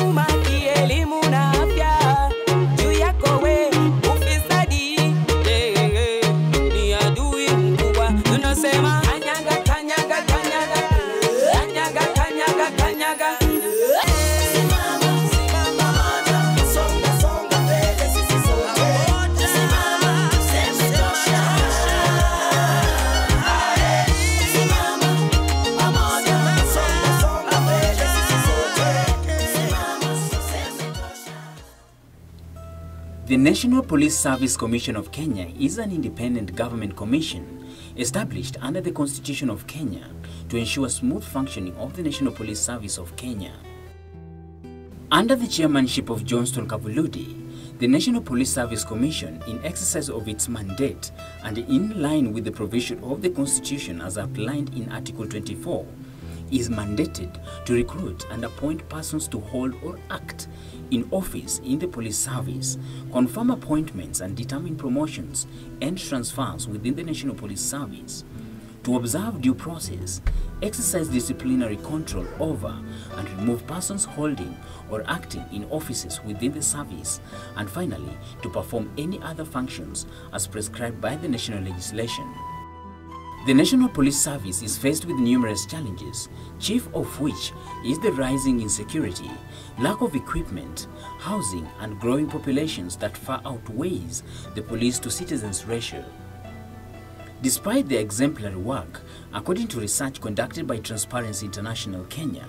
nyuma kielimu na afya. Juu yako we ufisadi, ni adui mkubwa. Tunasema kanyaga, kanyaga, kanyaga, kanyaga, kanyaga, kanyaga. The National Police Service Commission of Kenya is an independent government commission established under the Constitution of Kenya to ensure smooth functioning of the National Police Service of Kenya. Under the chairmanship of Johnston Kavuludi, the National Police Service Commission, in exercise of its mandate and in line with the provision of the Constitution as outlined in Article 24, is mandated to recruit and appoint persons to hold or act in office in the police service, confirm appointments and determine promotions and transfers within the National Police Service, to observe due process, exercise disciplinary control over and remove persons holding or acting in offices within the service, and finally, to perform any other functions as prescribed by the national legislation. The National Police Service is faced with numerous challenges, chief of which is the rising insecurity, lack of equipment, housing, and growing populations that far outweighs the police to citizens ratio. Despite their exemplary work, according to research conducted by Transparency International Kenya,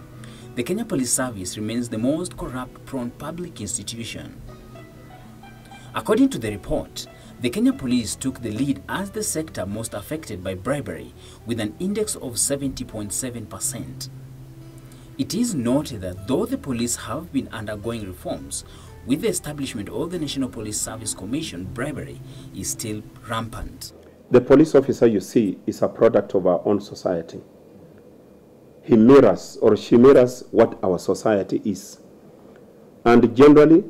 the Kenya Police Service remains the most corrupt-prone public institution. According to the report, the Kenya Police took the lead as the sector most affected by bribery, with an index of 70.7%. It is noted that though the police have been undergoing reforms, with the establishment of the National Police Service Commission, bribery is still rampant. The police officer you see is a product of our own society. He mirrors or she mirrors what our society is. And generally,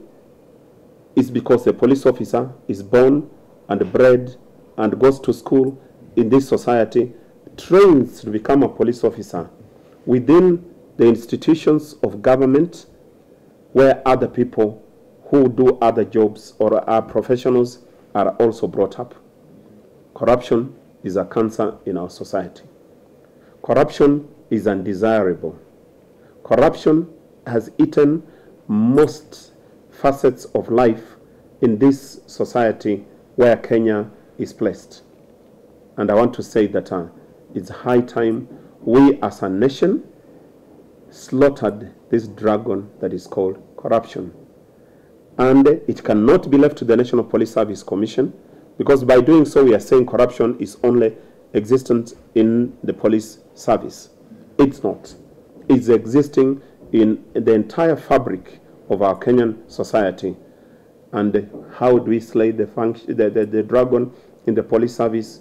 it's because the police officer is born and bred and goes to school in this society, trains to become a police officer within the institutions of government where other people who do other jobs or are professionals are also brought up. Corruption is a cancer in our society. Corruption is undesirable. Corruption has eaten most facets of life in this society where Kenya is placed. And I want to say that it's high time we as a nation slaughtered this dragon that is called corruption. And it cannot be left to the National Police Service Commission, because by doing so we are saying corruption is only existent in the police service. It's not. It's existing in the entire fabric of our Kenyan society. And how do we slay the dragon in the police service?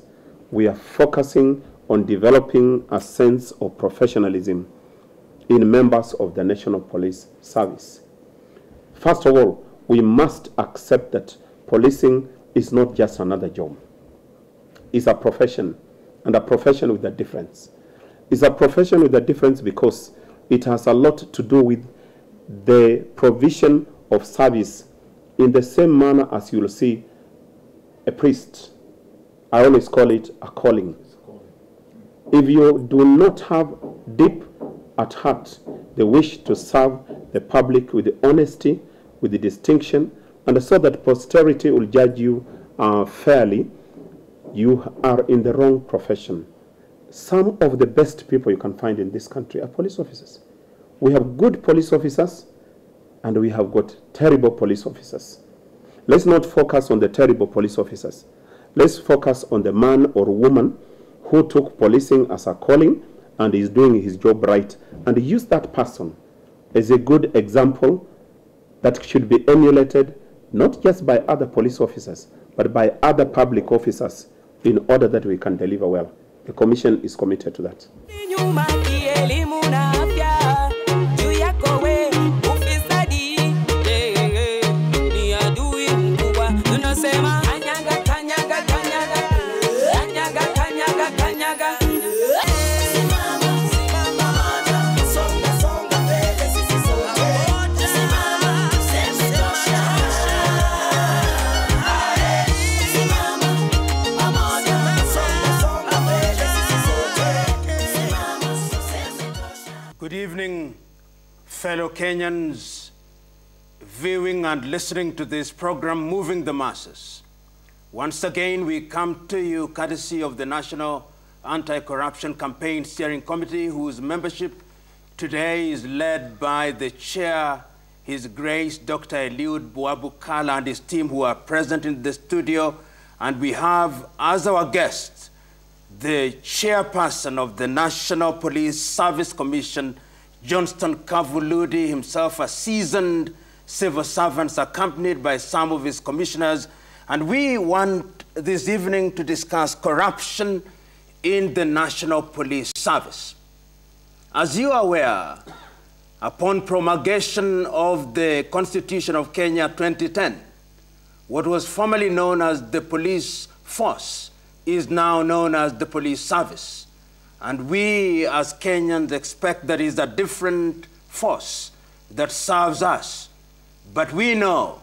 We are focusing on developing a sense of professionalism in members of the National Police Service. First of all, we must accept that policing is not just another job. It's a profession, and a profession with a difference. It's a profession with a difference because it has a lot to do with the provision of service in the same manner as you will see a priest. I always call it a calling. If you do not have deep at heart the wish to serve the public with the honesty, with the distinction, and so that posterity will judge you fairly, you are in the wrong profession. Some of the best people you can find in this country are police officers. We have good police officers, and we have got terrible police officers. Let's not focus on the terrible police officers. Let's focus on the man or woman who took policing as a calling and is doing his job right, and use that person as a good example that should be emulated not just by other police officers, but by other public officers in order that we can deliver well. The Commission is committed to that. fellow Kenyans viewing and listening to this program, Moving the Masses. Once again, we come to you courtesy of the National Anti-Corruption Campaign Steering Committee, whose membership today is led by the chair, His Grace Dr. Eliud Buabukala, and his team who are present in the studio. And we have as our guest the chairperson of the National Police Service Commission, Johnston Kavuludi, himself a seasoned civil servant, accompanied by some of his commissioners. And we want this evening to discuss corruption in the National Police Service. As you are aware, upon promulgation of the Constitution of Kenya 2010, what was formerly known as the police force is now known as the police service. And we as Kenyans expect there is a different force that serves us. But we know,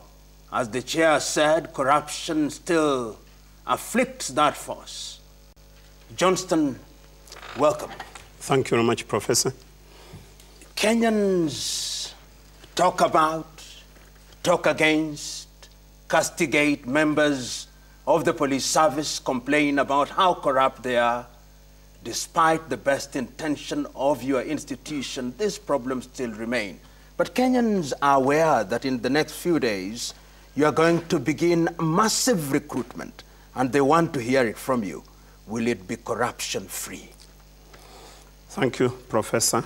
as the chair said, corruption still afflicts that force. Johnston, welcome. Thank you very much, Professor. Kenyans talk about, talk against, castigate members of the police service, complain about how corrupt they are. Despite the best intention of your institution, these problems still remain. But Kenyans are aware that in the next few days, you are going to begin massive recruitment, and they want to hear it from you. Will it be corruption-free? Thank you, Professor.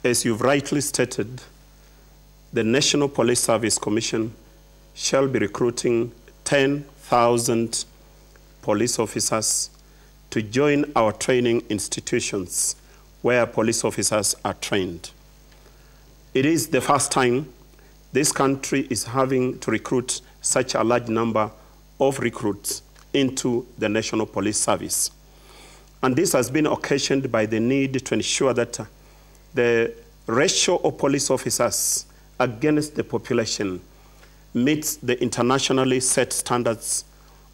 As you've rightly stated, the National Police Service Commission shall be recruiting 10,000 police officers to join our training institutions where police officers are trained. It is the first time this country is having to recruit such a large number of recruits into the National Police Service. And this has been occasioned by the need to ensure that the ratio of police officers against the population meets the internationally set standards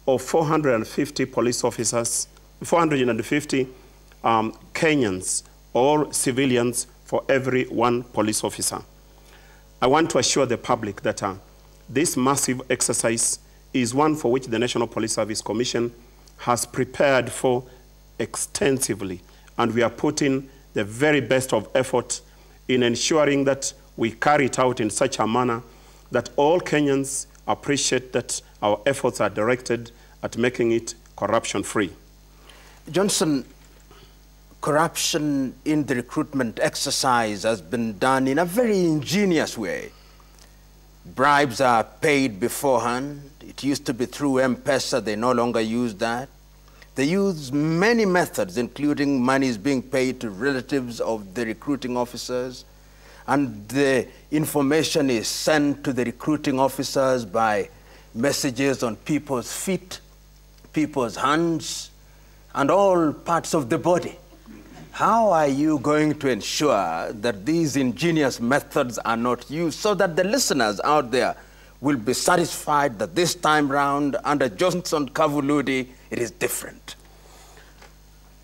of 450 police officers, 450 Kenyans or civilians for every one police officer. I want to assure the public that this massive exercise is one for which the National Police Service Commission has prepared for extensively, and we are putting the very best of effort in ensuring that we carry it out in such a manner that all Kenyans appreciate that our efforts are directed at making it corruption-free. Johnson, corruption in the recruitment exercise has been done in a very ingenious way. Bribes are paid beforehand. It used to be through NPSC. They no longer use that. They use many methods, including monies being paid to relatives of the recruiting officers. And the information is sent to the recruiting officers by messages on people's feet, people's hands, and all parts of the body. How are you going to ensure that these ingenious methods are not used so that the listeners out there will be satisfied that this time round, under Johnston Kavuludi, it is different?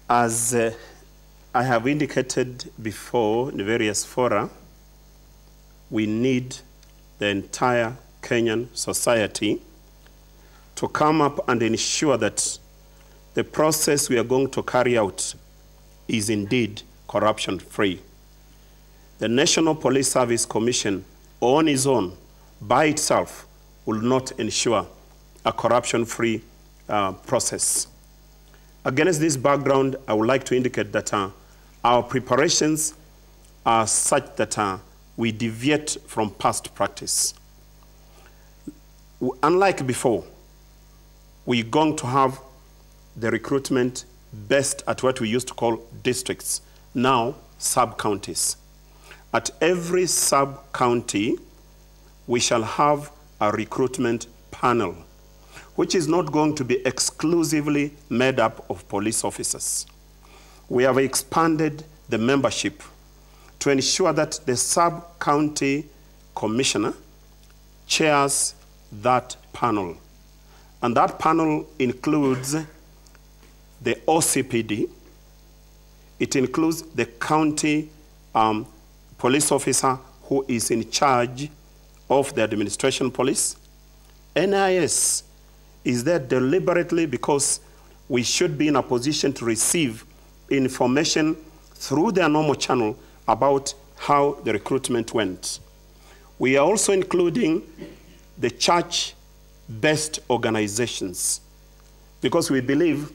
As I have indicated before in various fora, we need the entire Kenyan society to come up and ensure that the process we are going to carry out is indeed corruption-free. The National Police Service Commission, on its own, by itself, will not ensure a corruption-free process. Against this background, I would like to indicate that our preparations are such that we deviate from past practice. Unlike before, we're going to have the recruitment based at what we used to call districts, now sub-counties. At every sub-county, we shall have a recruitment panel, which is not going to be exclusively made up of police officers. We have expanded the membership to ensure that the sub-county commissioner chairs that panel. And that panel includes the OCPD, it includes the county police officer who is in charge of the administration police. NIS is there deliberately because we should be in a position to receive information through their normal channel about how the recruitment went. We are also including the church-based organizations because we believe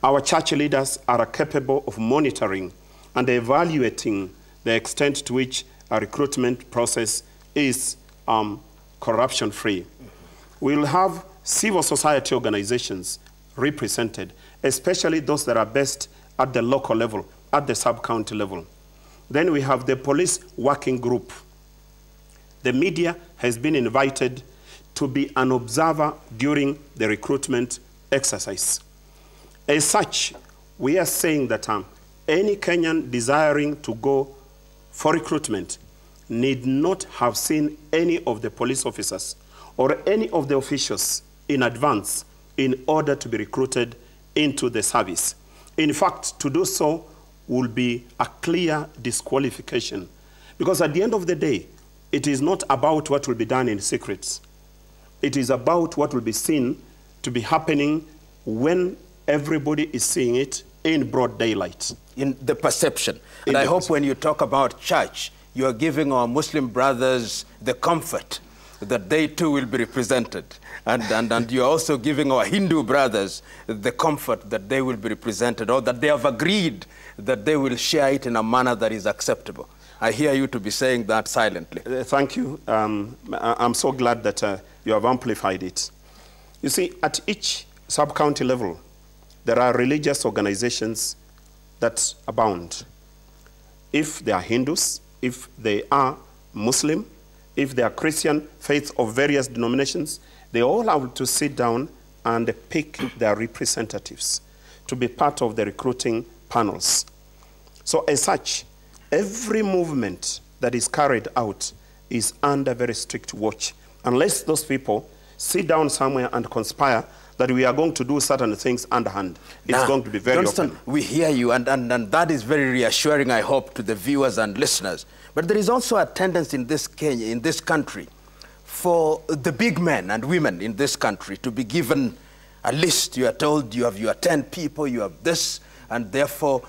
our church leaders are capable of monitoring and evaluating the extent to which a recruitment process is corruption-free. We'll have civil society organizations represented, especially those that are based at the local level, at the sub-county level. Then we have the police working group. The media has been invited to be an observer during the recruitment exercise. As such, we are saying that any Kenyan desiring to go for recruitment need not have seen any of the police officers or any of the officials in advance in order to be recruited into the service. In fact, to do so will be a clear disqualification because at the end of the day, it is not about what will be done in secret. It is about what will be seen to be happening when everybody is seeing it in broad daylight. In the perception. And I hope when you talk about church, you are giving our Muslim brothers the comfort that they too will be represented. And you're also giving our Hindu brothers the comfort that they will be represented, or that they have agreed that they will share it in a manner that is acceptable. I hear you to be saying that silently. Thank you. I'm so glad that you have amplified it. You see, at each sub-county level, there are religious organizations that abound. If they are Hindus, if they are Muslim, if they are Christian, faiths of various denominations, they all have to sit down and pick their representatives to be part of the recruiting panels. So as such, every movement that is carried out is under very strict watch, unless those people sit down somewhere and conspire that we are going to do certain things underhand. It's going to be very Johnston, open. We hear you, and that is very reassuring, I hope, to the viewers and listeners. But there is also a tendency in this Kenya, in this country, for the big men and women in this country to be given a list. You are told you have 10 people, you have this, and therefore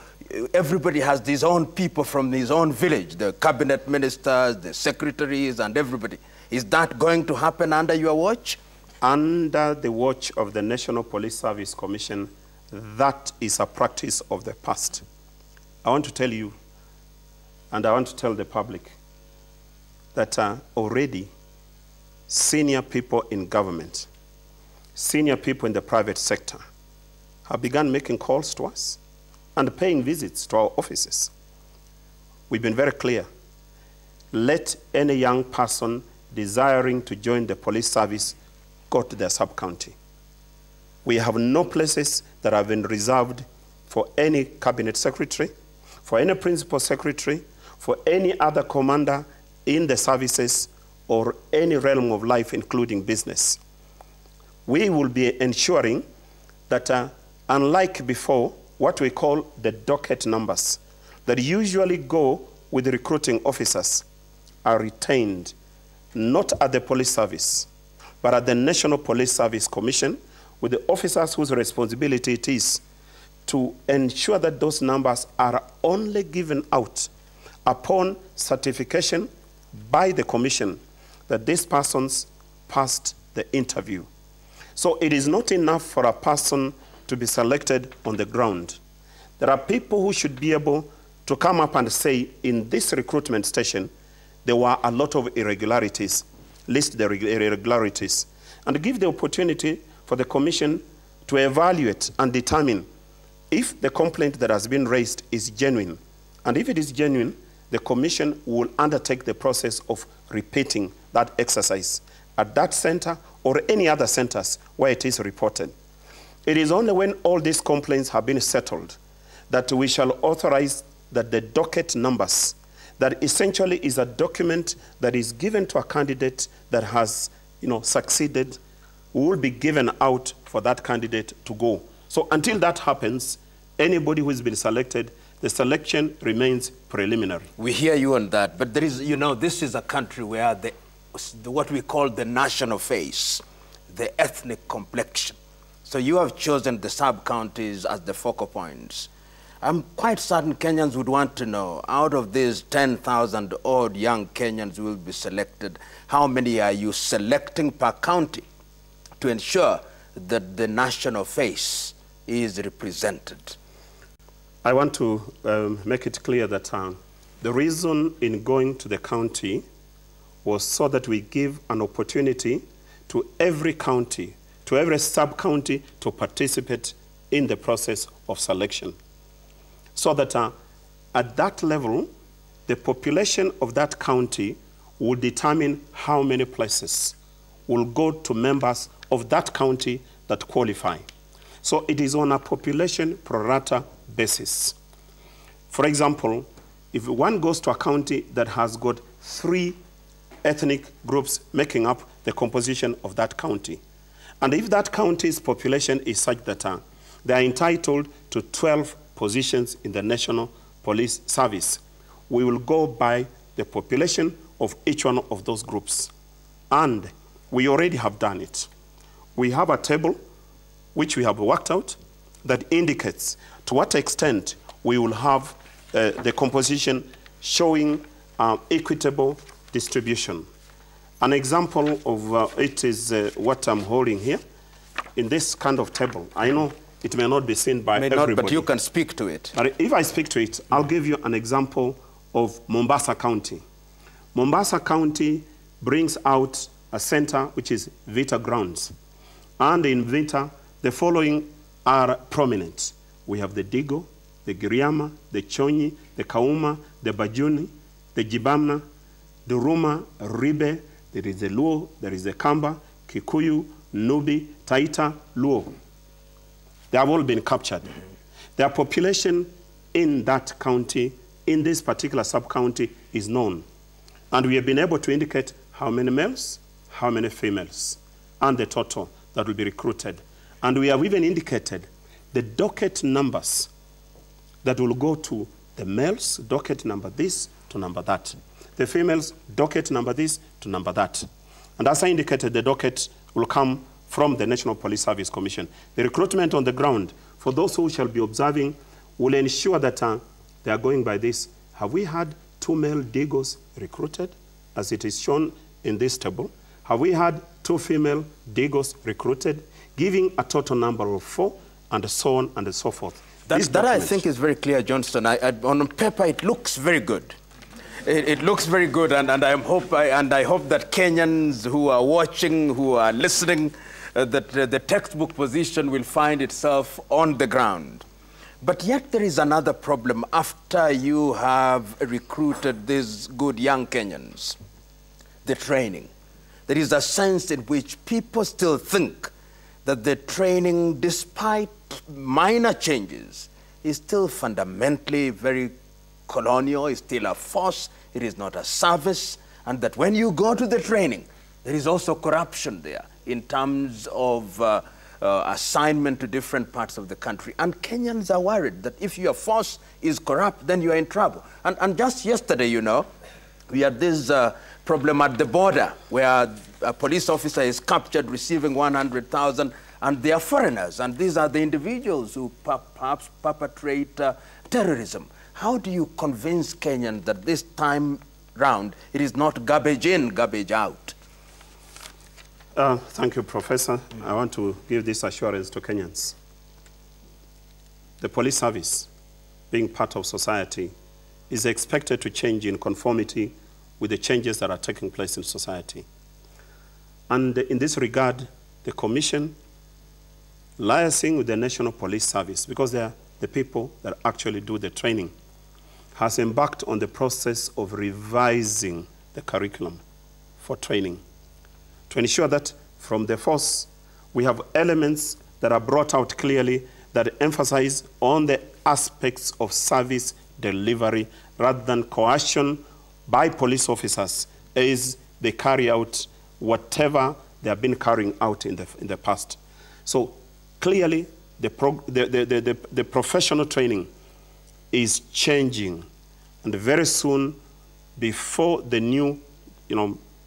everybody has his own people from his own village, the cabinet ministers, the secretaries, and everybody. Is that going to happen under your watch? Under the watch of the National Police Service Commission, that is a practice of the past. I want to tell you, and I want to tell the public, that already senior people in government, senior people in the private sector have begun making calls to us and paying visits to our offices. We've been very clear. Let any young person desiring to join the police service go to their sub-county. We have no places that have been reserved for any cabinet secretary, for any principal secretary, for any other commander in the services or any realm of life, including business. We will be ensuring that unlike before, what we call the docket numbers that usually go with the recruiting officers are retained not at the police service, but at the National Police Service Commission, with the officers whose responsibility it is to ensure that those numbers are only given out upon certification by the commission that these persons passed the interview. So it is not enough for a person to be selected on the ground. There are people who should be able to come up and say, in this recruitment station, there were a lot of irregularities, list the irregularities, and give the opportunity for the commission to evaluate and determine if the complaint that has been raised is genuine. And if it is genuine, the commission will undertake the process of repeating that exercise at that center or any other centers where it is reported. It is only when all these complaints have been settled that we shall authorize that the docket numbers, that essentially is a document that is given to a candidate that has, succeeded, will be given out for that candidate to go. So until that happens, anybody who has been selected, the selection remains preliminary. We hear you on that, but there is, you know, this is a country where what we call the national face, the ethnic complexion. So you have chosen the sub-counties as the focal points. I'm quite certain Kenyans would want to know, out of these 10,000 odd young Kenyans who will be selected, how many are you selecting per county to ensure that the national face is represented? I want to make it clear that the reason in going to the county was so that we give an opportunity to every county, to every sub-county to participate in the process of selection. So that at that level, the population of that county will determine how many places will go to members of that county that qualify. So it is on a population pro rata basis. For example, if one goes to a county that has got 3 ethnic groups making up the composition of that county, and if that county's population is such that they are entitled to 12 positions in the National Police Service, we will go by the population of each one of those groups. And we already have done it. We have a table which we have worked out that indicates to what extent we will have the composition showing equitable distribution. An example of it is what I'm holding here in this kind of table. I know it may not be seen by everybody. But you can speak to it. But if I speak to it, I'll give you an example of Mombasa County. Mombasa County brings out a center which is Vita Grounds. And in Vita, the following are prominent. We have the Digo, the Giriama, the Chonyi, the Kauma, the Bajuni, the Jibamna, the Ruma, Ribe, there is the Luo, there is the Kamba, Kikuyu, Nubi, Taita, Luo. They have all been captured. Their population in that county, in this particular sub-county, is known. And we have been able to indicate how many males, how many females, and the total that will be recruited. And we have even indicated the docket numbers that will go to the males, docket number this to number that. The females, docket number this to number that. And as I indicated, the docket will come from the National Police Service Commission. The recruitment on the ground, for those who shall be observing, will ensure that they are going by this. Have we had 2 male Digos recruited, as it is shown in this table? Have we had 2 female Digos recruited, giving a total number of 4, and so on and so forth? That I think is very clear, Johnston. On paper, it looks very good. It looks very good, and I hope that Kenyans who are watching, who are listening, that the textbook position will find itself on the ground. But yet there is another problem after you have recruited these good young Kenyans. The training. There is a sense in which people still think that the training, despite minor changes, is still fundamentally very colonial, is still a force, it is not a service, and that when you go to the training, there is also corruption there in terms of assignment to different parts of the country. And Kenyans are worried that if your force is corrupt, then you are in trouble. And just yesterday, you know, we had this problem at the border where a police officer is captured receiving 100,000, and they are foreigners, and these are the individuals who perhaps perpetrate terrorism. How do you convince Kenyans that this time round it is not garbage in, garbage out? Thank you, Professor. I want to give this assurance to Kenyans. The police service, being part of society, is expected to change in conformity with the changes that are taking place in society. And in this regard, the Commission, liaising with the National Police Service, because they are the people that actually do the training, has embarked on the process of revising the curriculum for training to ensure that from the force we have elements that are brought out clearly that emphasize on the aspects of service delivery rather than coercion by police officers as they carry out whatever they have been carrying out in the past. So clearly the professional training is changing. And very soon, before the new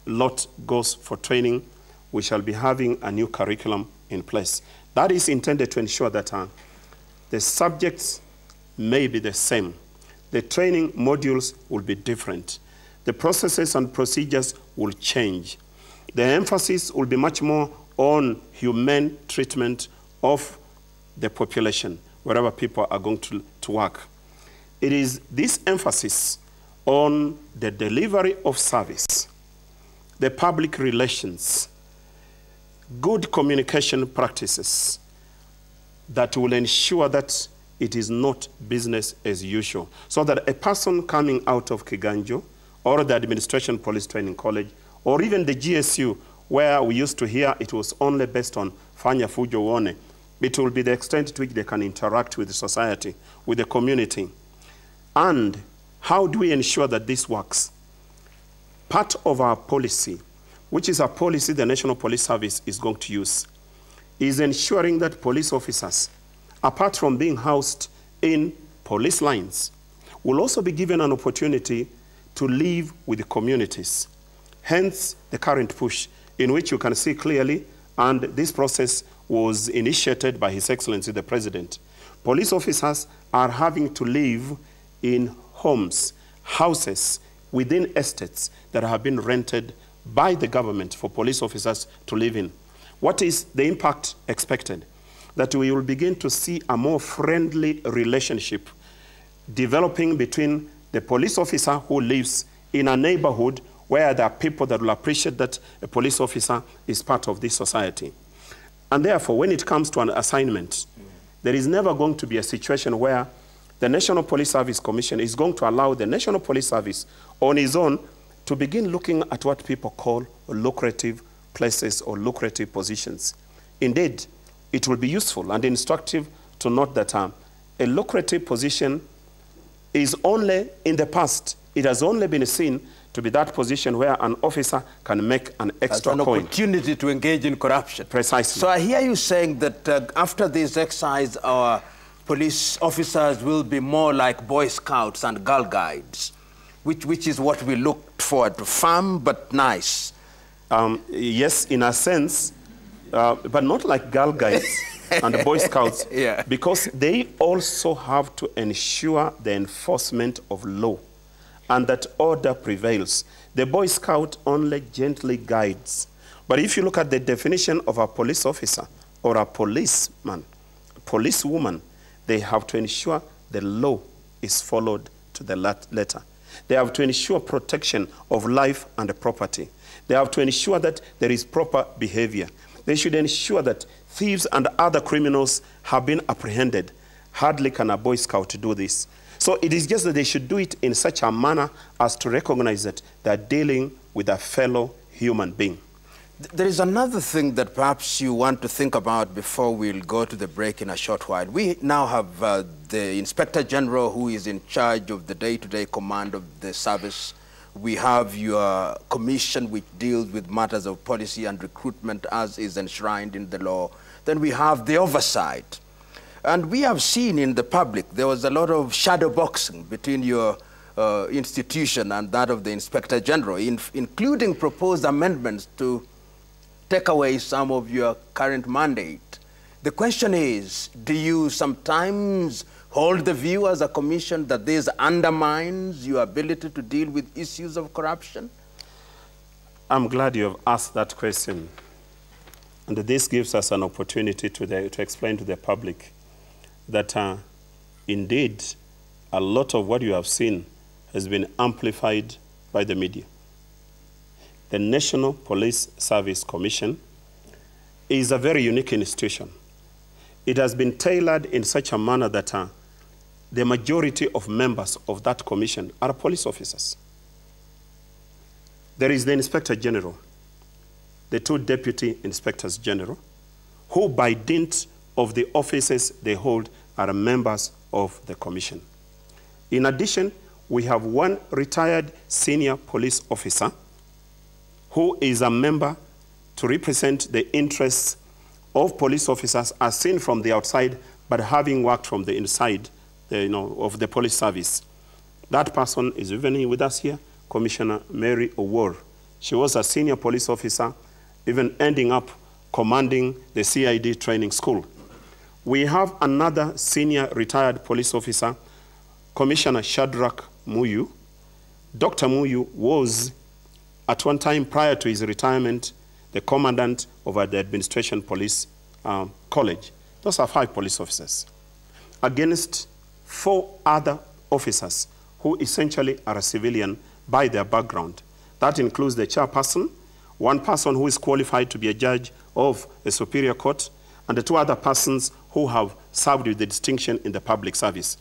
lot goes for training, we shall be having a new curriculum in place. That is intended to ensure that the subjects may be the same. The training modules will be different. The processes and procedures will change. The emphasis will be much more on humane treatment of the population, wherever people are going to work. It is this emphasis on the delivery of service, the public relations, good communication practices that will ensure that it is not business as usual. So that a person coming out of Kiganjo or the Administration Police Training College or even the GSU, where we used to hear it was only based on Fanya Fujo Wone, it will be the extent to which they can interact with the society, with the community. And how do we ensure that this works? Part of our policy, which is a policy the National Police Service is going to use, is ensuring that police officers, apart from being housed in police lines, will also be given an opportunity to live with the communities. Hence, the current push, in which you can see clearly, and this process was initiated by His Excellency the President. Police officers are having to live in homes, houses, within estates that have been rented by the government for police officers to live in. What is the impact expected? That we will begin to see a more friendly relationship developing between the police officer who lives in a neighborhood where there are people that will appreciate that a police officer is part of this society. And therefore, when it comes to an assignment, there is never going to be a situation where the National Police Service Commission is going to allow the National Police Service on its own to begin looking at what people call lucrative places or lucrative positions. Indeed, it will be useful and instructive to note that a lucrative position is only, in the past, it has only been seen to be that position where an officer can make an extra coin. An opportunity to engage in corruption. Precisely. So I hear you saying that after this exercise, our police officers will be more like Boy Scouts and Girl Guides, which is what we look forward to, firm but nice. Yes, in a sense, but not like Girl Guides and the Boy Scouts, yeah. Because they also have to ensure the enforcement of law and that order prevails. The Boy Scout only gently guides. But if you look at the definition of a police officer or a policeman, policewoman, they have to ensure the law is followed to the letter. They have to ensure protection of life and property. They have to ensure that there is proper behavior. They should ensure that thieves and other criminals have been apprehended. Hardly can a Boy Scout do this. So it is just that they should do it in such a manner as to recognize that they're dealing with a fellow human being. There is another thing that perhaps you want to think about before we'll go to the break in a short while. We now have the Inspector General who is in charge of the day-to-day command of the service. We have your commission which deals with matters of policy and recruitment as is enshrined in the law. Then we have the oversight. And we have seen in the public, there was a lot of shadow boxing between your institution and that of the Inspector General, including proposed amendments to take away some of your current mandate. The question is, do you sometimes hold the view as a commission that this undermines your ability to deal with issues of corruption? I'm glad you have asked that question. And this gives us an opportunity to explain to the public that indeed a lot of what you have seen has been amplified by the media. The National Police Service Commission is a very unique institution. It has been tailored in such a manner that the majority of members of that commission are police officers. There is the Inspector General, the two Deputy Inspectors General, who by dint of the offices they hold are members of the commission. In addition, we have one retired senior police officer who is a member to represent the interests of police officers as seen from the outside, but having worked from the inside of the police service. That person is even with us here, Commissioner Mary Owor. She was a senior police officer, even ending up commanding the CID training school. We have another senior retired police officer, Commissioner Shadrach Muyu. Dr. Muyu was, at one time prior to his retirement, the commandant of the Administration Police College. Those are 5 police officers against 4 other officers who essentially are a civilian by their background. That includes the chairperson, one person who is qualified to be a judge of a superior court, and the 2 other persons who have served with the distinction in the public service.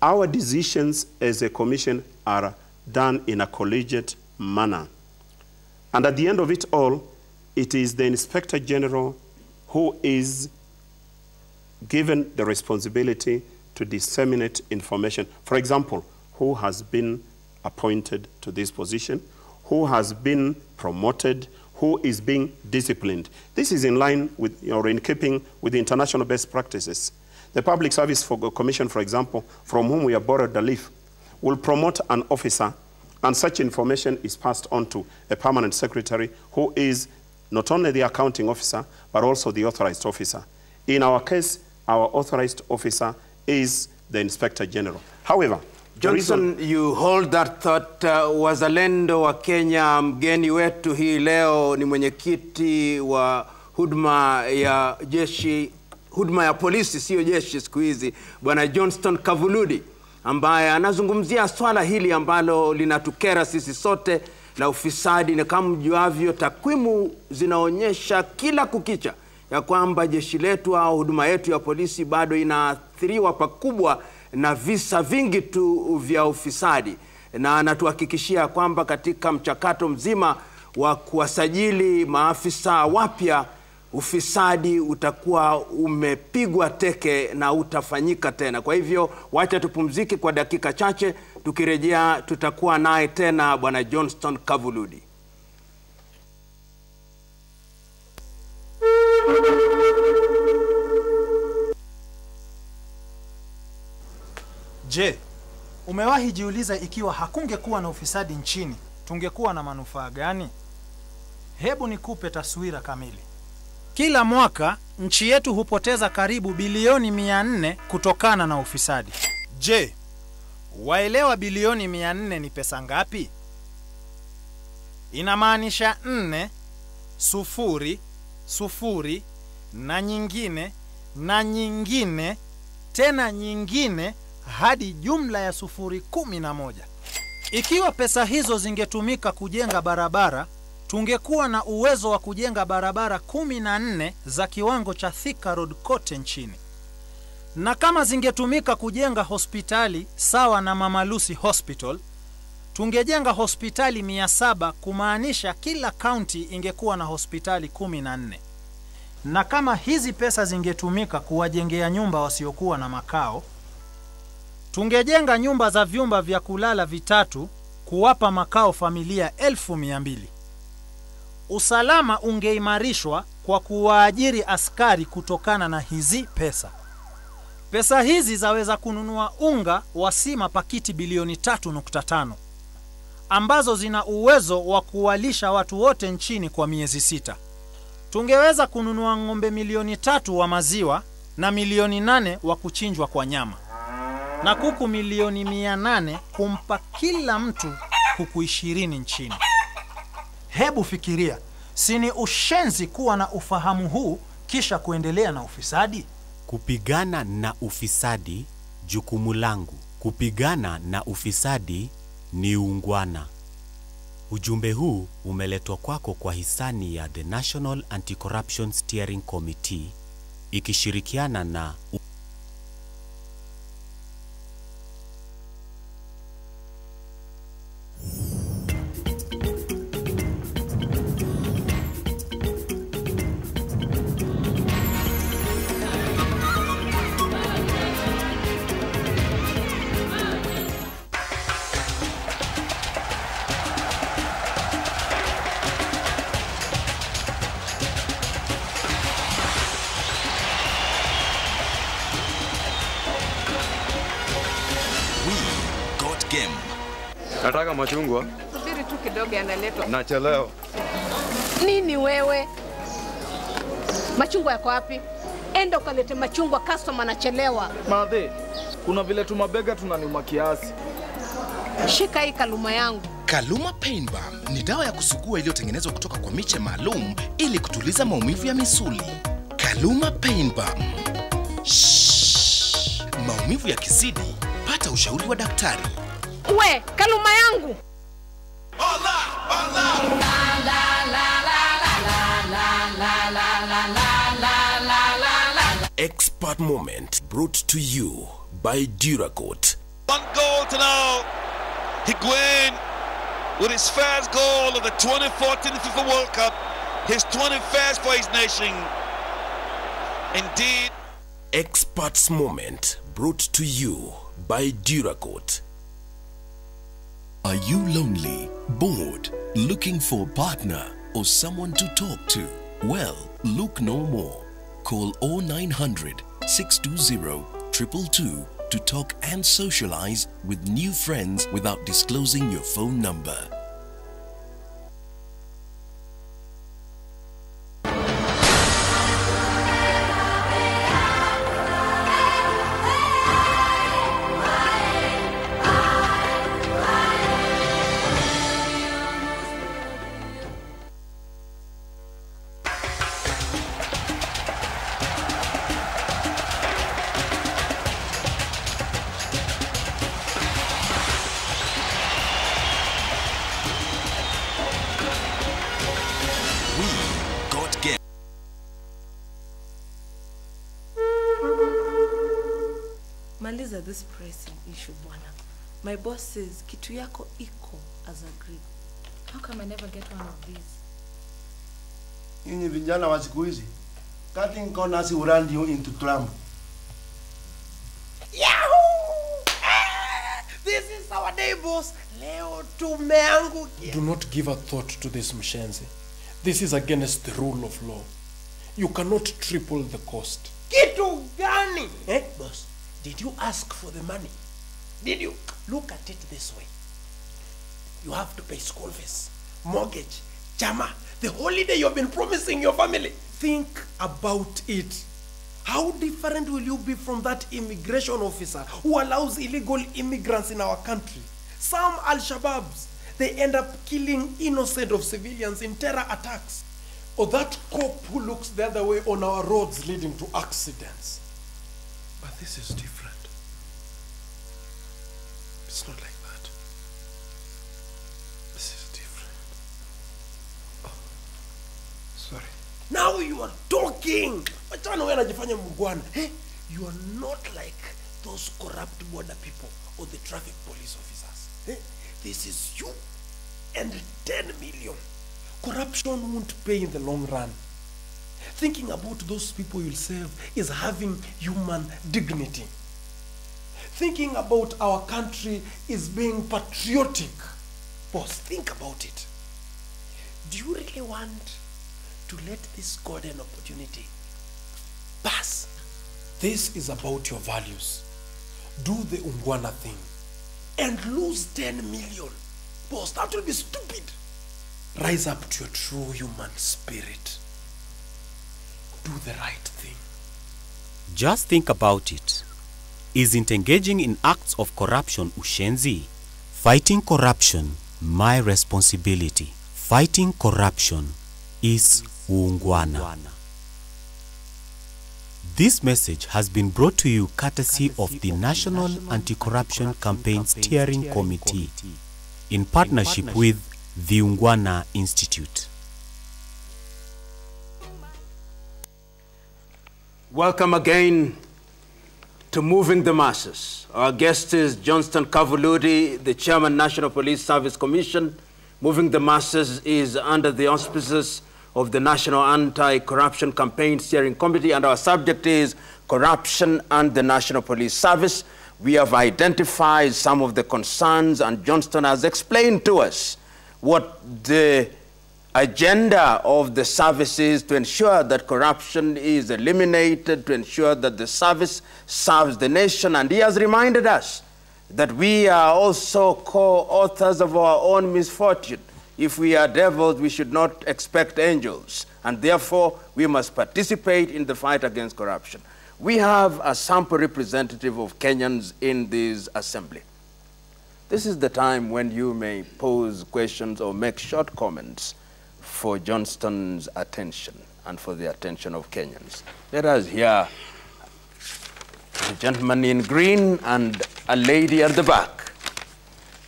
Our decisions as a commission are done in a collegiate manner. And at the end of it all, it is the Inspector General who is given the responsibility to disseminate information. For example, who has been appointed to this position, who has been promoted, who is being disciplined. This is in line with, or in keeping with the international best practices. The Public Service Commission, for example, from whom we have borrowed the leaf, will promote an officer, and such information is passed on to a permanent secretary who is not only the accounting officer, but also the authorized officer. In our case, our authorized officer is the Inspector General. However, Johnson, you hold that thought. Wazalendo wa Kenya, mgeni wetu hii leo ni mwenyekiti wa huduma ya jeshi, huduma ya polisi, sio jeshi siku hizi, Bwana Johnston Kavuludi, ambaye anazungumzia swala hili ambalo linatukera sisi sote la ufisadi. Na kama mjuavyo, takwimu zinaonyesha kila kukicha ya kwamba jeshi letu au huduma yetu ya polisi bado inaathiriwa pakubwa na visa vingi tu vya ufisadi, na anatuhakikishia kwamba katika mchakato mzima wa kuwasajili maafisa wapya, ufisadi utakuwa umepigwa teke na utafanyika tena. Kwa hivyo wacha tupumzike kwa dakika chache, tukirejea tutakuwa naye tena Bwana Johnston Kavuludi. Je, umewahi jiuliza ikiwa hakungekuwa na ufisadi nchini, tungekuwa na manufaa gani? Hebu nikupe taswira kamili. Kila mwaka nchi yetu hupoteza karibu bilioni 400 kutokana na ufisadi. Je, waelewa bilioni 400 ni pesa ngapi? Inamaanisha 4, 0, 0 na nyingine na nyingine tena nyingine hadi jumla ya 011. Ikiwa pesa hizo zingetumika kujenga barabara, tungekuwa na uwezo wa kujenga barabara 14 za kiwango cha Thika Road kote nchini. Na kama zingetumika kujenga hospitali sawa na Mama Lucy Hospital, tungejenga hospitali 700, kumaanisha kila county ingekuwa na hospitali 14. Na kama hizi pesa zingetumika kuwajengea nyumba wasiokuwa na makao, tungejenga nyumba za vyumba vya kulala 3 kuwapa makao familia 1200. Usalama ungeimarishwa kwa kuwaajiri askari kutokana na hizi pesa. Pesa hizi zaweza kununua unga wa sima pakiti bilioni 3.5, ambazo zina uwezo wa kuwalisha watu wote nchini kwa miezi 6. Tungeweza kununua ng'ombe milioni 3 wa maziwa na milioni 8 wa kuchinjwa kwa nyama, na kuku milioni 800 kumpa kila mtu kuku 20 nchini. Hebu fikiria, si ni ushenzi kuwa na ufahamu huu kisha kuendelea na ufisadi? Kupigana na ufisadi, jukumu langu. Kupigana na ufisadi ni ungwana. Ujumbe huu umeletwa kwako kwa hisani ya The National Anti-Corruption Steering Committee ikishirikiana na Nataka machungwa. Subiri tu kidogo analetwa. Nachelewa. Nini wewe? Machungwa yako wapi? Enda ukalete machungwa, customer anachelewa. Madhe, kuna vile tumabega tunaniuma kiasi. Shika hii kaluma yangu. Kaluma Pain Balm ni dawa ya kusugua iliyotengenezwa kutoka kwa miche maalum ili kutuliza maumivu ya misuli. Kaluma Pain Balm. Maumivu ya kizidi, pata ushauri wa daktari. We, kaluma yangu. Expert Moment brought to you by Duracoat. 1 goal to now. Higuain with his first goal of the 2014 FIFA World Cup, his 21st for his nation. Indeed. Experts Moment brought to you by Duracoat. Are you lonely, bored, looking for a partner or someone to talk to? Well, look no more. Call 0900 620 222 to talk and socialize with new friends without disclosing your phone number. Maliza this pressing issue, bwana. My boss says kitu yako iko as agreed. How come I never get one of these? Nyinyi vijana wa siku hizi, cutting corners will run you into trouble. Yahoo! This is our day, boss. Leo tumeangukia. Do not give a thought to this, Mshenzi. This is against the rule of law. You cannot triple the cost. Kitu gani? Boss, did you ask for the money? Did you? Look at it this way. You have to pay school fees, mortgage, chama, the holiday you've been promising your family. Think about it. How different will you be from that immigration officer who allows illegal immigrants in our country? Some Al-Shabaabs, they end up killing innocent of civilians in terror attacks. Or that cop who looks the other way on our roads leading to accidents. But this is different. It's not like that. This is different. Oh, sorry. Now you are talking. You are not like those corrupt border people or the traffic police officers. This is you and 10 million. Corruption won't pay in the long run. Thinking about those people you'll save is having human dignity. Thinking about our country is being patriotic. Boss, think about it. Do you really want to let this golden opportunity pass? This is about your values. Do the Ungwana thing. And lose 10 million. Boss, that will be stupid. Rise up to your true human spirit. Do the right thing. Just think about it. Isn't engaging in acts of corruption ushenzi? Fighting corruption, my responsibility. Fighting corruption is uungwana. This message has been brought to you courtesy of the National Anti-Corruption Campaign Steering Committee in partnership with the Ungwana Institute. Welcome again to Moving the Masses. Our guest is Johnston Kavuludi, the Chairman, National Police Service Commission. Moving the Masses is under the auspices of the National Anti-Corruption Campaign Steering Committee, and our subject is corruption and the National Police Service. We have identified some of the concerns, and Johnston has explained to us what the agenda of the service is to ensure that corruption is eliminated, to ensure that the service serves the nation. And he has reminded us that we are also co-authors of our own misfortune. If we are devils, we should not expect angels, and therefore we must participate in the fight against corruption. We have a sample representative of Kenyans in this assembly. This is the time when you may pose questions or make short comments for Johnston's attention and for the attention of Kenyans. Let us hear the gentleman in green and a lady at the back.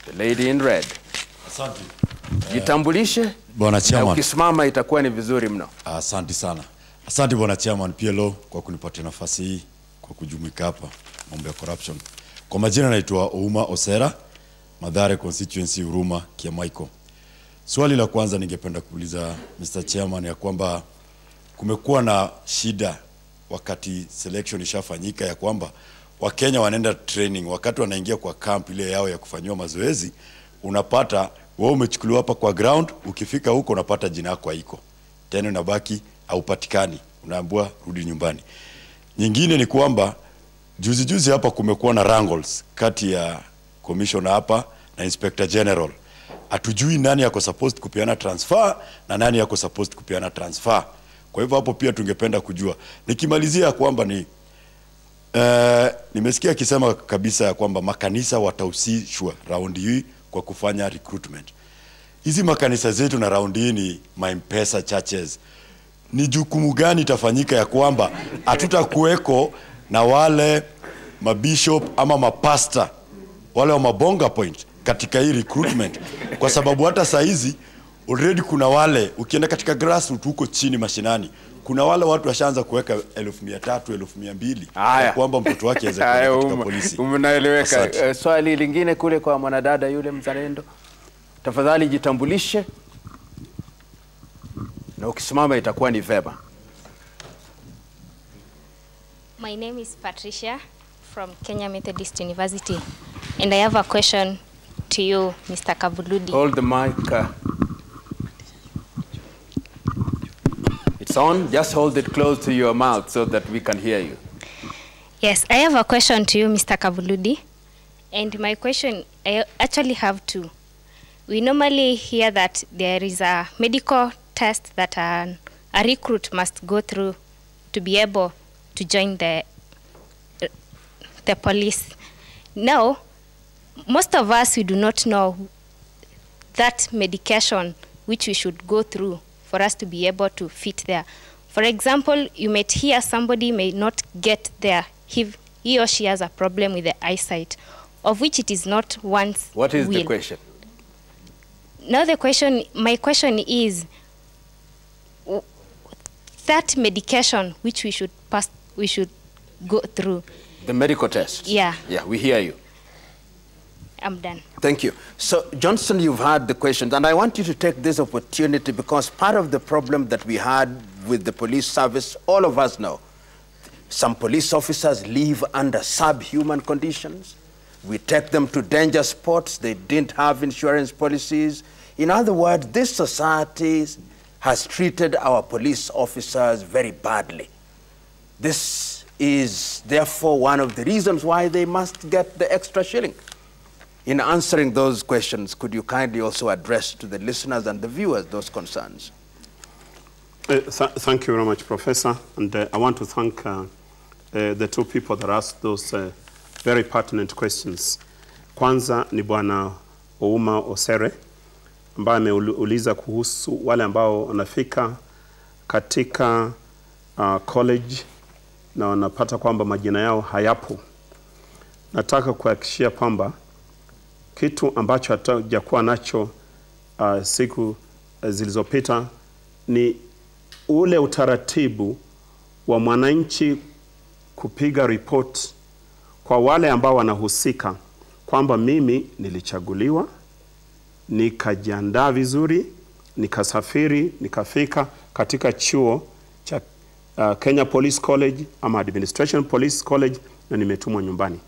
The lady in red. Asante. Jitambulishe. Bwana Chairman. Ukisimama itakuwa ni vizuri mno. Asante sana. Asante Bwana Chairman PLO kwa kunipatia nafasi hii kwa kujumuika hapa mambo ya corruption. Kwa majina naitwa Ouma Osera, Mathare constituency Huruma Kiamaiko. Swali la kwanza ningependa kuuliza Mr. Chairman ya kwamba kumekuwa na shida wakati selection ishafanyika ya kwamba Wakenya wanaenda training, wakati wanaingia kwa camp ile yao ya kufanywa mazoezi, unapata wewe umechukuliwa hapa kwa ground, ukifika huko unapata jina yako haiko. Tena unabaki haupatikani, unaambiwa rudi nyumbani. Nyingine ni kwamba juzi hapa kumekuwa na wrangles kati ya commissioner hapa na inspector general. Hatujui nani yako supposed kupeana transfer na nani yako supposed kupeana transfer. Kwa hivyo hapo pia tungependa kujua. Nikimalizia kwamba ni nimesikia akisema kabisa ya kwamba makanisa watahusishwa round hii kwa kufanya recruitment. Hizi makanisa zetu na round hii ni M-Pesa churches. Ni jukumu gani itafanyika ya kwamba hatutakuweko na wale mabishop ama mapasta wale wa mabonga point katika hii recruitment, kwa sababu hata saa hizi already kuna wale ukienda katika grassroots huko chini mashinani kuna wale watu washaanza kuweka 1300 1200 kwamba mtoto wake aweze kuwa katika polisi. Umeeleweka. Swali lingine kule kwa mwanadada yule mzalendo. Tafadhali jitambulishe. Na ukisimama itakuwa ni vema. My name is Patricia from Kenya Methodist University, and I have a question to you, Mr. Kavuludi. Hold the mic. It's on. Just hold it close to your mouth so that we can hear you. Yes, I have a question to you, Mr. Kavuludi. And my question, I actually have two. We normally hear that there is a medical test that a recruit must go through to be able to join the police. Now, most of us, we do not know that medication which we should go through for us to be able to fit there. For example, you might hear somebody may not get there if he or she has a problem with the eyesight, of which it is not one's will. What is the question? Now my question is, that medication which we should go through. The medical test? Yeah. Yeah, we hear you. I'm done. Thank you. So, Johnston, you've heard the questions, and I want you to take this opportunity because part of the problem that we had with the police service, all of us know, some police officers live under subhuman conditions. We take them to danger spots. They didn't have insurance policies. In other words, this society has treated our police officers very badly. This is therefore one of the reasons why they must get the extra shilling. In answering those questions, could you kindly also address to the listeners and the viewers those concerns? Thank you very much, Professor. And I want to thank the two people that asked those very pertinent questions. Kwanza ni Bwana Ouma Osere, ambaye ameuliza kuhusu wale ambao wanafika katika college na wanapata kwamba majina yao hayapo. Nataka kuhakikishia kwamba kitu ambacho hatajakuwa nacho siku zilizopita ni ule utaratibu wa mwananchi kupiga report kwa wale ambao wanahusika kwamba mimi nilichaguliwa, nikajiandaa vizuri, nikasafiri, nikafika katika chuo cha Kenya Police College ama Administration Police College na nimetumwa nyumbani.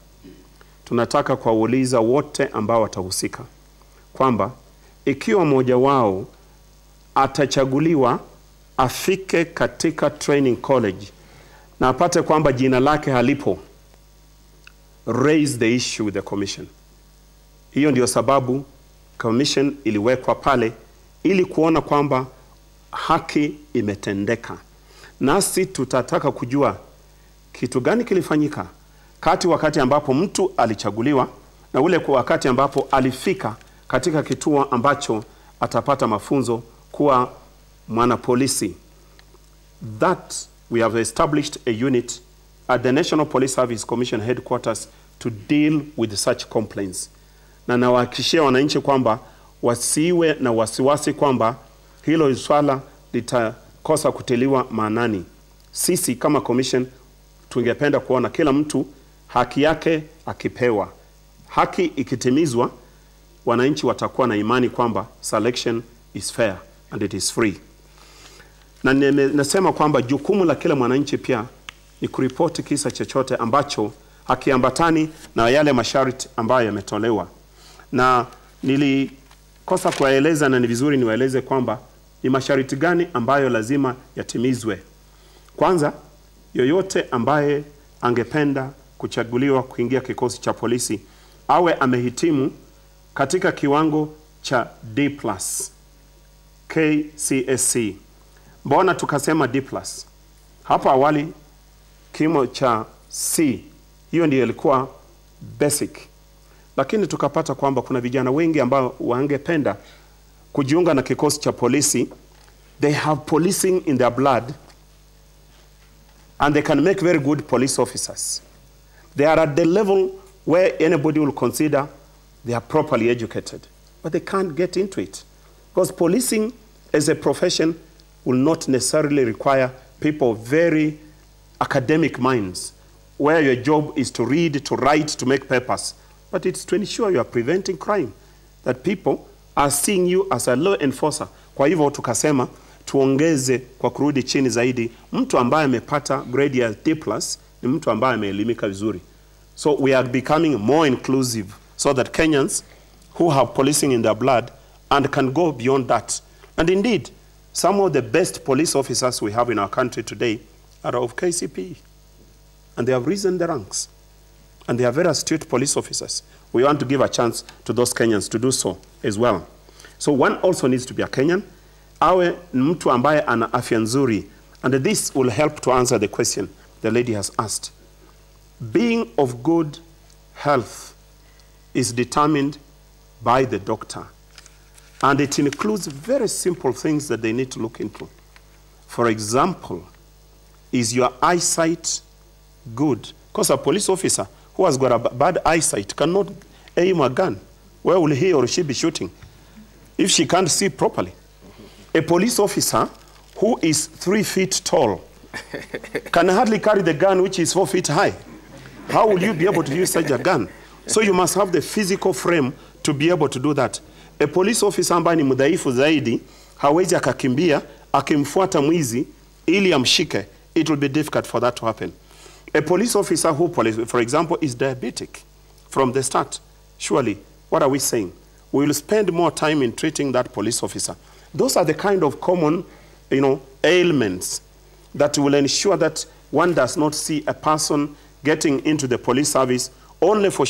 Tunataka kuwauliza wote ambao watahusika kwamba ikiwa mmoja wao atachaguliwa afike katika training college na apate kwamba jina lake halipo, raise the issue with the commission. Hiyo ndio sababu commission iliwekwa pale ili kuona kwamba haki imetendeka. Nasi tutataka kujua kitu gani kilifanyika wakati ambapo mtu alichaguliwa na ule kwa wakati ambapo alifika katika kituo ambacho atapata mafunzo kuwa mwanapolisi. That we have established a unit at the National Police Service Commission headquarters to deal with such complaints. Na nawahakikishia wananchi kwamba wasiwe na wasiwasi kwamba hilo swala litakosa kutiliwa maanani. Sisi kama commission tungependa kuona kila mtu haki yake akipewa. Haki ikitimizwa, wananchi watakuwa na imani kwamba selection is fair and it is free. Na nasema kwamba jukumu la kila mwananchi pia ni kuripoti kisa chochote ambacho hakiambatani na yale masharti ambayo yametolewa. Na nilikosa kuwaeleza na ni vizuri niwaeleze kwamba ni masharti gani ambayo lazima yatimizwe. Kwanza, yoyote ambaye angependa kuchaguliwa kuingia kikosi cha polisi awe amehitimu katika kiwango cha D+ KCSC. Mbona tukasema D+? Hapo awali kimo cha C, hiyo ndiyo ilikuwa basic. Lakini tukapata kwamba kuna vijana wengi ambao wangependa kujiunga na kikosi cha polisi. They have policing in their blood and they can make very good police officers. They are at the level where anybody will consider they are properly educated, but they can't get into it. Because policing as a profession will not necessarily require people of very academic minds, where your job is to read, to write, to make papers. But it's to ensure you are preventing crime, that people are seeing you as a law enforcer. Kwa hivyo tukasema tuongeze kwa kurudi chini zaidi, mtu ambaye amepata grade ya D+ ni mtu ambaye ameelimika vizuri. So we are becoming more inclusive so that Kenyans who have policing in their blood and can go beyond that. And indeed, some of the best police officers we have in our country today are of KCP. And they have risen the ranks. And they are very astute police officers. We want to give a chance to those Kenyans to do so as well. So one also needs to be a Kenyan. Awe mtu ambaye ana afya nzuri. And this will help to answer the question the lady has asked. Being of good health is determined by the doctor. And it includes very simple things that they need to look into. For example, is your eyesight good? Because a police officer who has got a bad eyesight cannot aim a gun. Where will he or she be shooting if she can't see properly? A police officer who is 3 feet tall can hardly carry the gun which is 4 feet high. How will you be able to use such a gun? So you must have the physical frame to be able to do that. A police officer ambaye ni mdhaifu zaidi hawezi akakimbia akimfuata mwizi ili amshike. It will be difficult for that to happen. A police officer who, for example, is diabetic from the start, surely, what are we saying? We will spend more time in treating that police officer. Those are the kind of common, ailments that will ensure that one does not see a person getting into the police service only for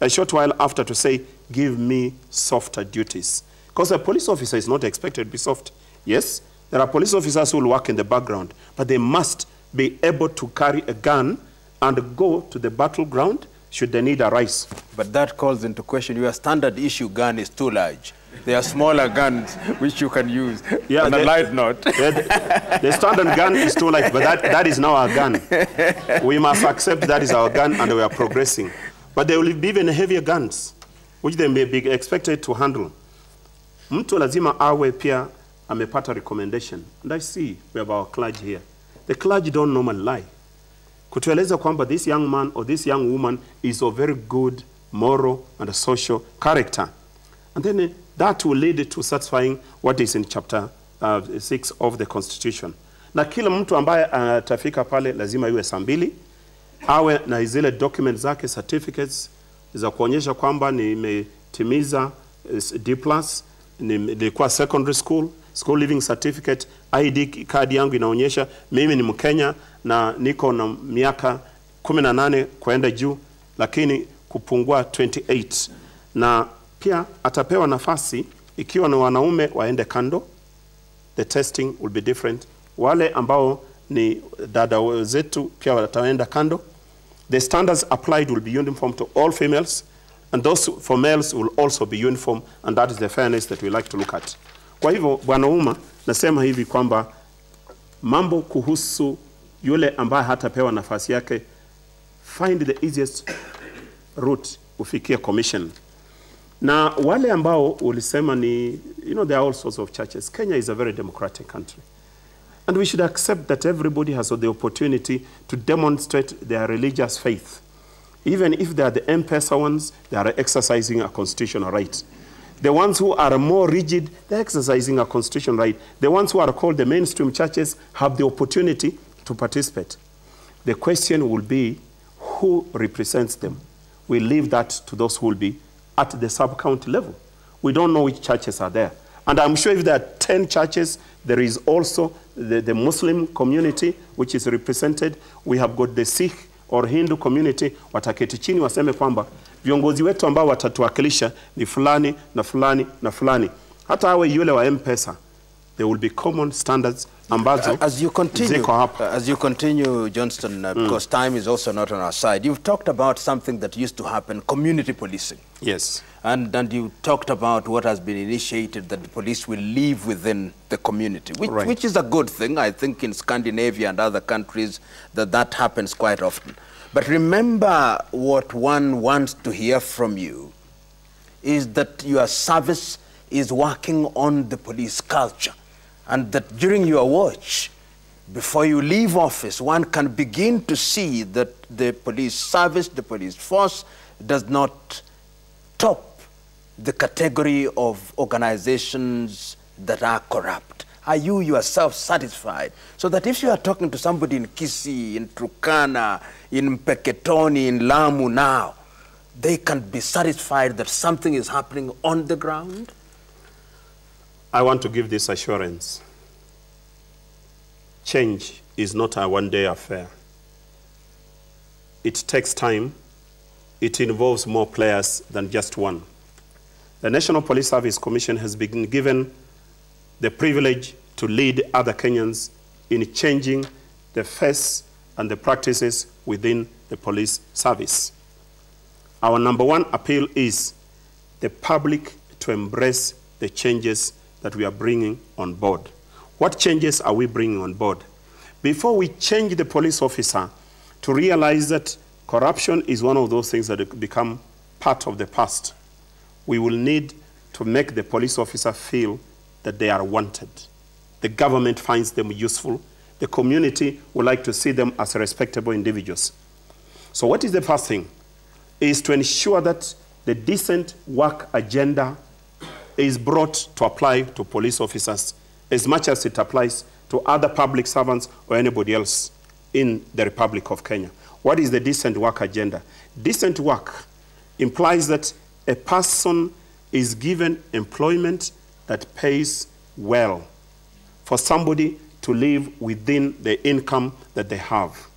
a short while after to say, give me softer duties. Because a police officer is not expected to be soft. Yes, there are police officers who will work in the background, but they must be able to carry a gun and go to the battleground should the need arise. But that calls into question, your standard issue gun is too large. There are smaller guns which you can use. Yeah, on a light note. The standard gun is too light, but that is now our gun. We must accept that is our gun and we are progressing. But there will be even heavier guns, which they may be expected to handle. Mtu lazima awe pia amepata recommendation. And I see we have our clergy here. The clergy don't normally lie. Kutueleza kwamba this young man or this young woman is of very good moral and social character. And then that will lead to satisfying what is in chapter 6 of the Constitution. Na kila mtu ambaye atafika pale lazima iwe saa 2, awe na zile documents zake, certificates za kuonyesha kwamba nimetimiza D+, nilikuwa secondary school living certificate, ID card yangu inaonyesha mimi ni Mkenya na niko na miaka 18 kwenda juu, lakini kupungua 28. na pia atapewa nafasi, ikiwa ni wanaume waende kando, the testing will be different. Wale ambao ni dada zetu pia wataenda kando. The standards applied will be uniform to all females, and those for males will also be uniform, and that is the fairness that we like to look at. Kwa hivyo, Bwana Uma, nasema hivi kwamba mambo kuhusu yule ambaye hatapewa nafasi yake, find the easiest route ufikie commission. Na wale ambao ulisema ni, there are all sorts of churches. Kenya is a very democratic country. And we should accept that everybody has the opportunity to demonstrate their religious faith. Even if they are the M-Pesa ones, they are exercising a constitutional right. The ones who are more rigid, they're exercising a constitutional right. The ones who are called the mainstream churches have the opportunity to participate. The question will be, who represents them? We leave that to those who will be at the sub-county level. We don't know which churches are there. And I'm sure if there are 10 churches, there is also the Muslim community which is represented. We have got the Sikh or Hindu community. Wataketi chini waseme kwamba viongozi wetu ambao watatuwakilisha ni fulani na fulani na fulani. Hata awe yule wa M-Pesa, there will be common standards ambazo as you continue, Johnston, because time is also not on our side. You've talked about something that used to happen, community policing. Yes. And you talked about what has been initiated, that the police will live within the community, which is a good thing. I think in Scandinavia and other countries that happens quite often. But remember, what one wants to hear from you is that your service is working on the police culture, and that during your watch, before you leave office, one can begin to see that the police service, the police force, does not top the category of organizations that are corrupt. Are you yourself satisfied? So that if you are talking to somebody in Kisii, in Turkana, in Mpeketoni, in Lamu now, they can be satisfied that something is happening on the ground? I want to give this assurance. Change is not a one-day affair. It takes time. It involves more players than just one. The National Police Service Commission has been given the privilege to lead other Kenyans in changing the face and the practices within the police service. Our number one appeal is the public to embrace the changes that we are bringing on board. What changes are we bringing on board? Before we change the police officer to realize that corruption is one of those things that have become part of the past, we will need to make the police officer feel that they are wanted. The government finds them useful. The community would like to see them as respectable individuals. So what is the first thing? Is to ensure that the decent work agenda is brought to apply to police officers as much as it applies to other public servants or anybody else in the Republic of Kenya. What is the decent work agenda? Decent work implies that a person is given employment that pays well for somebody to live within the income that they have.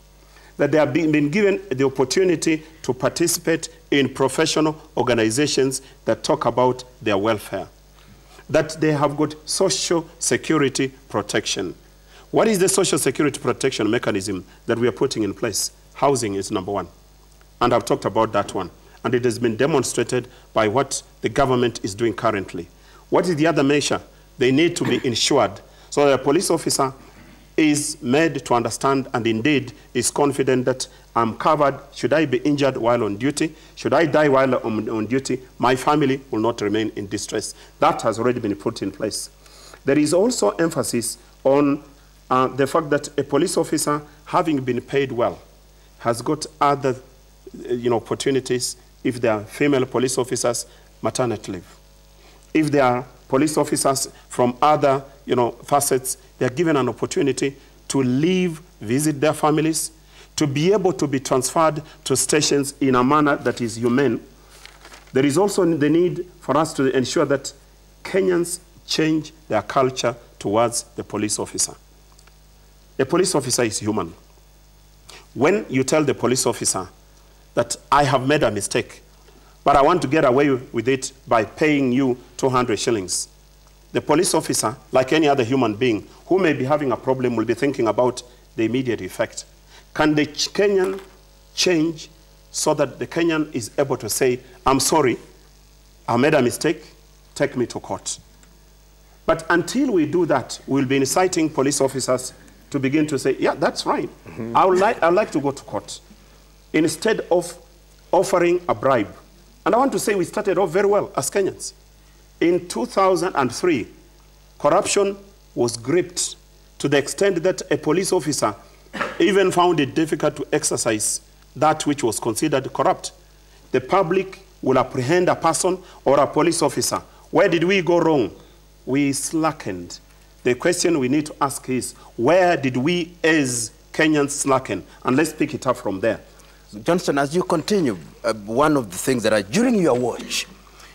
That they have been given the opportunity to participate in professional organizations that talk about their welfare. That they have got social security protection. What is the social security protection mechanism that we are putting in place? Housing is number one. And I've talked about that one. And it has been demonstrated by what the government is doing currently. What is the other measure? They need to be insured. So the police officer is made to understand and indeed is confident that I'm covered. Should I be injured while on duty? Should I die while on duty? My family will not remain in distress. That has already been put in place. There is also emphasis on the fact that a police officer, having been paid well, has got other opportunities. If there are female police officers, maternity leave. If there are police officers from other facets, they are given an opportunity to leave, visit their families, to be able to be transferred to stations in a manner that is humane. There is also the need for us to ensure that Kenyans change their culture towards the police officer. A police officer is human. When you tell the police officer that I have made a mistake, but I want to get away with it by paying you 200 shillings. The police officer, like any other human being who may be having a problem, will be thinking about the immediate effect. Can the Kenyan change so that the Kenyan is able to say, I'm sorry, I made a mistake, take me to court? But until we do that, we'll be inciting police officers to begin to say, yeah, that's right. I'd like to go to court, instead of offering a bribe. And I want to say we started off very well as Kenyans. In 2003, corruption was gripped to the extent that a police officer even found it difficult to exercise that which was considered corrupt. The public will apprehend a person or a police officer. Where did we go wrong? We slackened. The question we need to ask is, where did we as Kenyans slacken? And let's pick it up from there. Johnston, as you continue, one of the things that are during your watch,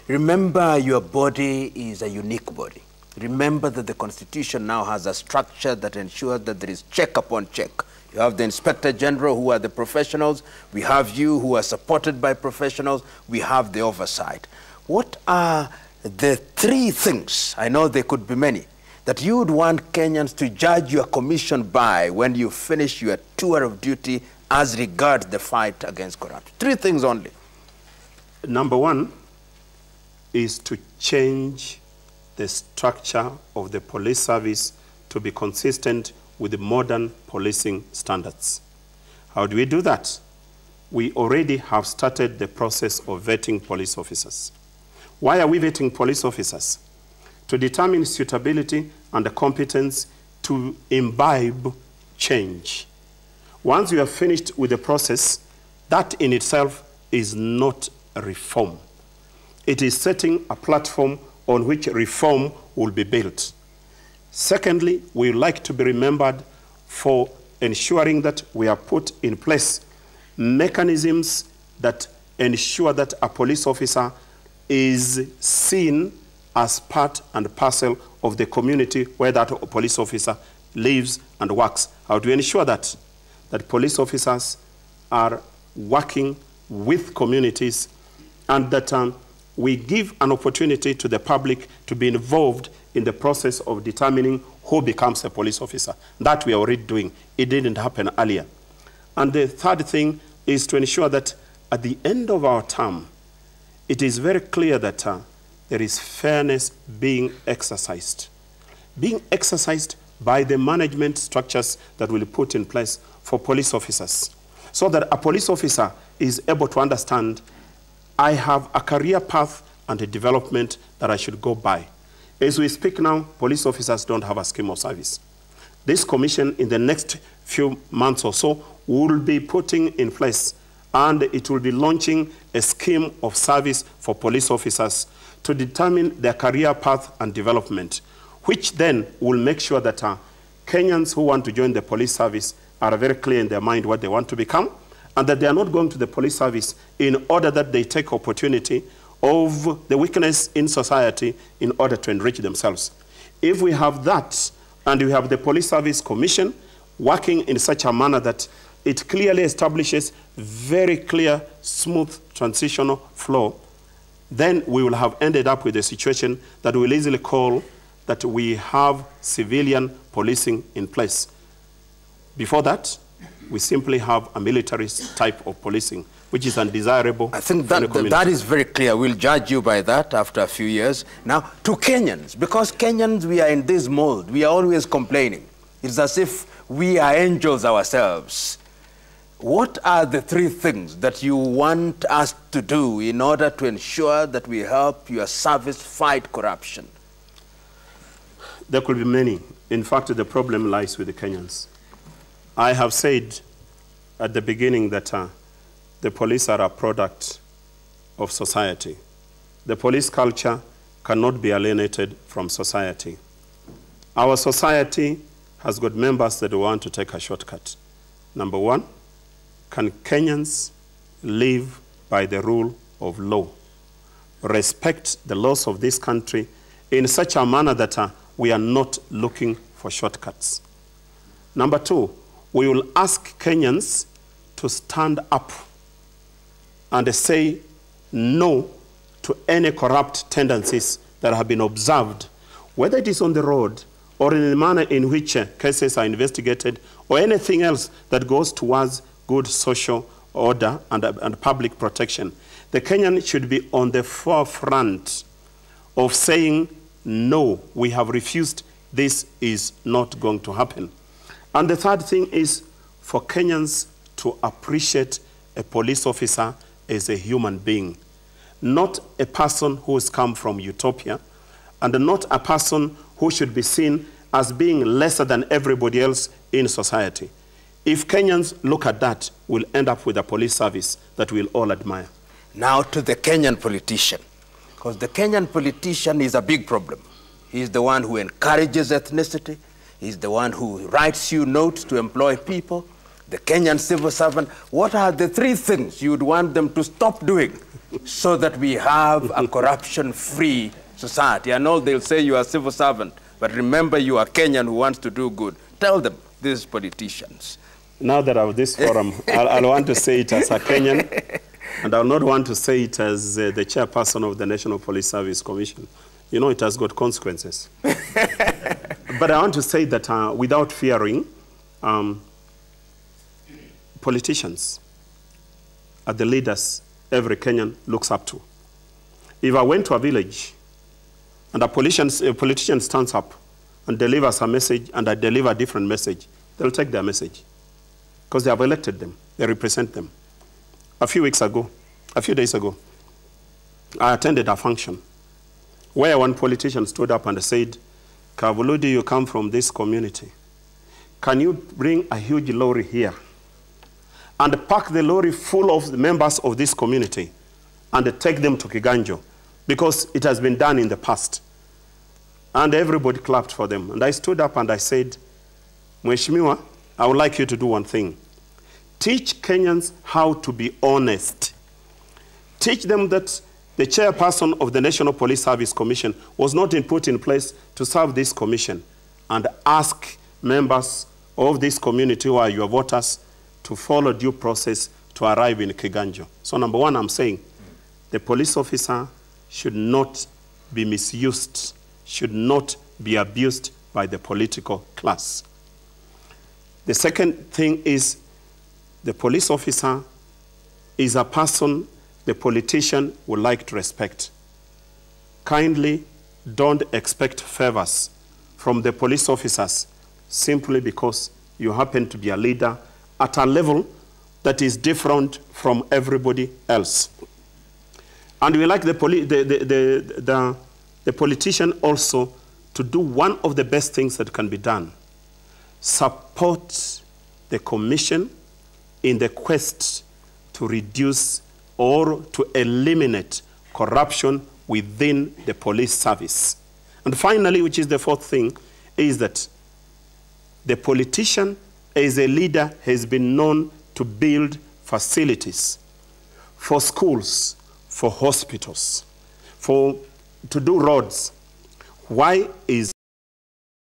remember your body is a unique body. Remember that the Constitution now has a structure that ensures that there is check upon check. You have the Inspector General, who are the professionals. We have you, who are supported by professionals. We have the oversight. What are the three things, I know there could be many, that you would want Kenyans to judge your commission by when you finish your tour of duty as regards the fight against corruption? Three things only. Number one is to change the structure of the police service to be consistent with the modern policing standards. How do we do that? We already have started the process of vetting police officers. Why are we vetting police officers? To determine suitability and the competence to imbibe change. Once you are finished with the process, that in itself is not a reform. It is setting a platform on which reform will be built. Secondly, we would like to be remembered for ensuring that we have put in place mechanisms that ensure that a police officer is seen as part and parcel of the community where that police officer lives and works. How do we ensure that? That police officers are working with communities, and that we give an opportunity to the public to be involved in the process of determining who becomes a police officer. That we are already doing. It didn't happen earlier. And the third thing is to ensure that at the end of our term, it is very clear that there is fairness being exercised. Being exercised by the management structures that will be put in place for police officers, so that a police officer is able to understand, I have a career path and a development that I should go by. As we speak now, police officers don't have a scheme of service. This commission, in the next few months or so, will be putting in place, and it will be launching a scheme of service for police officers to determine their career path and development, which then will make sure that Kenyans who want to join the police service are very clear in their mind what they want to become, and that they are not going to the police service in order that they take opportunity of the weakness in society in order to enrich themselves. If we have that, and we have the Police Service Commission working in such a manner that it clearly establishes very clear, smooth transitional flow, then we will have ended up with a situation that we'll easily call that we have civilian policing in place. Before that, we simply have a military type of policing, which is undesirable. I think that is very clear. We'll judge you by that after a few years. Now, to Kenyans, because Kenyans, we are in this mold. We are always complaining. It's as if we are angels ourselves. What are the three things that you want us to do in order to ensure that we help your service fight corruption? There could be many. In fact, the problem lies with the Kenyans. I have said at the beginning that the police are a product of society. The police culture cannot be alienated from society. Our society has got members that want to take a shortcut. Number one, can Kenyans live by the rule of law? Respect the laws of this country in such a manner that we are not looking for shortcuts. Number two, we will ask Kenyans to stand up and say, no to any corrupt tendencies that have been observed, whether it is on the road or in the manner in which cases are investigated or anything else that goes towards good social order and public protection. The Kenyan should be on the forefront of saying, no, we have refused, this is not going to happen. And the third thing is for Kenyans to appreciate a police officer as a human being, not a person who has come from utopia, and not a person who should be seen as being lesser than everybody else in society. If Kenyans look at that, we'll end up with a police service that we'll all admire. Now to the Kenyan politician, because the Kenyan politician is a big problem. He's the one who encourages ethnicity. He's the one who writes you notes to employ people. The Kenyan civil servant. What are the three things you'd want them to stop doing so that we have a corruption-free society? I know they'll say you are a civil servant, but remember you are Kenyan who wants to do good. Tell them, these politicians. Now that I have this forum, I'll want to say it as a Kenyan, and I'll not want to say it as the chairperson of the National Police Service Commission. You know, it has got consequences. But I want to say that without fearing, politicians are the leaders every Kenyan looks up to. If I went to a village and a politician stands up and delivers a message and I deliver a different message, they'll take their message because they have elected them. They represent them. A few days ago, I attended a function where one politician stood up and said, Kavuludi, you come from this community. Can you bring a huge lorry here and pack the lorry full of the members of this community and take them to Kiganjo? Because it has been done in the past. And everybody clapped for them. And I stood up and I said, Mheshimiwa, I would like you to do one thing. Teach Kenyans how to be honest. Teach them that the chairperson of the National Police Service Commission was not put in place to serve this commission, and ask members of this community who are your voters to follow due process to arrive in Kiganjo. So number one, I'm saying the police officer should not be misused, should not be abused by the political class. The second thing is the police officer is a person the politician would like to respect. Kindly don't expect favors from the police officers simply because you happen to be a leader at a level that is different from everybody else. And we like the politician also to do one of the best things that can be done. Support the commission in the quest to reduce or to eliminate corruption within the police service. And finally, which is the fourth thing, is that the politician as a leader has been known to build facilities for schools, for hospitals, to do roads. Why is